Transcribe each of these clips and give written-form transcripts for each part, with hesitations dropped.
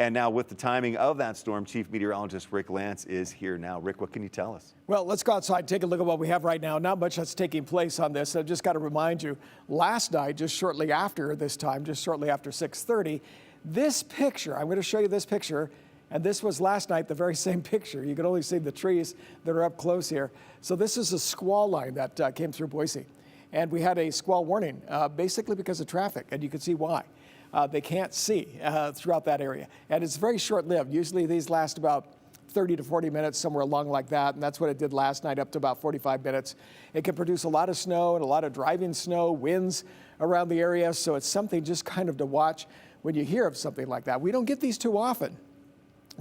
And now with the timing of that storm, Chief Meteorologist Rick Lance is here now. Rick, what can you tell us? Well, let's go outside and take a look at what we have right now. Not much that's taking place on this. I've just got to remind you, last night, just shortly after this time, just shortly after 6:30, this picture, I'm going to show you this picture, and this was last night, the very same picture. You can only see the trees that are up close here. So this is a squall line that came through Boise. And we had a squall warning, basically because of traffic, and you can see why. They can't see throughout that area. And it's very short-lived. Usually these last about 30 to 40 minutes, somewhere along like that, and that's what it did last night, up to about 45 minutes. It can produce a lot of snow and a lot of driving snow, winds around the area, so it's something just kind of to watch when you hear of something like that. We don't get these too often,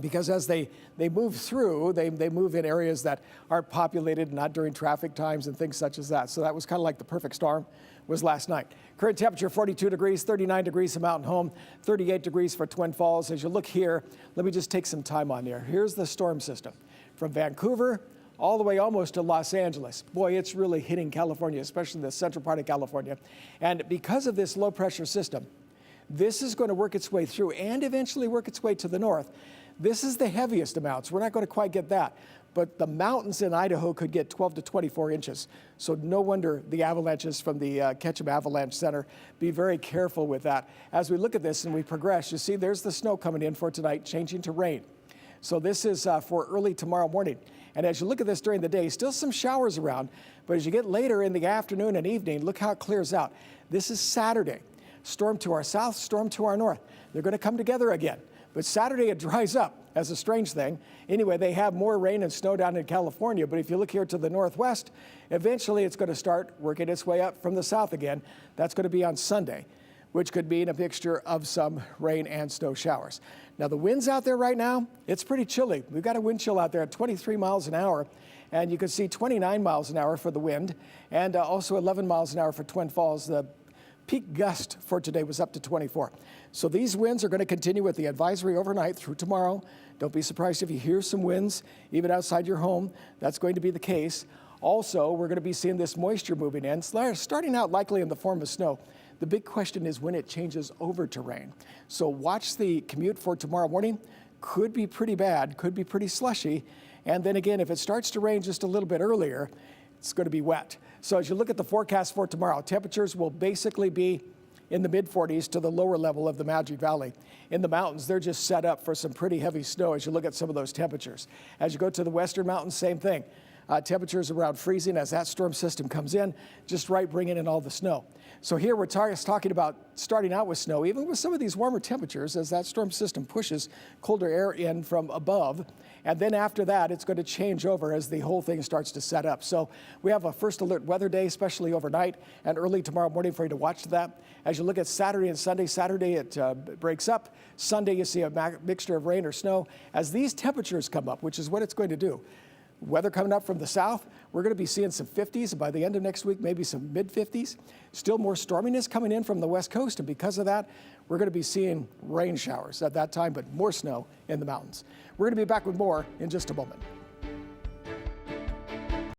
because as they move through, they move in areas that aren't populated, not during traffic times and things such as that. So that was kind of like the perfect storm was last night. Current temperature 42 degrees, 39 degrees in Mountain Home, 38 degrees for Twin Falls. As you look here, let me just take some time on here. Here's the storm system from Vancouver all the way almost to Los Angeles. Boy, it's really hitting California, especially the central part of California. And because of this low pressure system, this is going to work its way through and eventually work its way to the north. This is the heaviest amounts. We're not going to quite get that, but the mountains in Idaho could get 12 to 24 inches. So no wonder the avalanches from the Ketchum Avalanche Center. Be very careful with that. As we look at this and we progress, you see there's the snow coming in for tonight, changing to rain. So this is for early tomorrow morning. And as you look at this during the day, still some showers around, but as you get later in the afternoon and evening, look how it clears out. This is Saturday. Storm to our south, storm to our north. They're going to come together again. But Saturday it dries up as a strange thing. Anyway, they have more rain and snow down in California, but if you look here to the northwest, eventually it's going to start working its way up from the south again. That's going to be on Sunday, which could mean a mixture of some rain and snow showers. Now the winds out there right now, it's pretty chilly. We've got a wind chill out there at 23 miles an hour, and you can see 29 miles an hour for the wind, and also 11 miles an hour for Twin Falls. The peak gust for today was up to 24. So these winds are going to continue with the advisory overnight through tomorrow. Don't be surprised if you hear some winds, even outside your home. That's going to be the case. Also, we're going to be seeing this moisture moving in, starting out likely in the form of snow. The big question is when it changes over to rain. So watch the commute for tomorrow morning. Could be pretty bad, could be pretty slushy. And then again, if it starts to rain just a little bit earlier, it's going to be wet. So as you look at the forecast for tomorrow, temperatures will basically be in the mid-40s to the lower level of the Magic Valley. In the mountains, they're just set up for some pretty heavy snow as you look at some of those temperatures. As you go to the western mountains, same thing. Temperatures around freezing as that storm system comes in, just right bringing in all the snow. So here we're talking about starting out with snow, even with some of these warmer temperatures as that storm system pushes colder air in from above. And then after that, it's going to change over as the whole thing starts to set up. So we have a first alert weather day, especially overnight and early tomorrow morning for you to watch that. As you look at Saturday and Sunday, Saturday it breaks up. Sunday you see a mixture of rain or snow. As these temperatures come up, which is what it's going to do, weather coming up from the south, we're going to be seeing some 50s, and by the end of next week, maybe some mid-50s. Still more storminess coming in from the west coast, and because of that, we're going to be seeing rain showers at that time, but more snow in the mountains. We're going to be back with more in just a moment.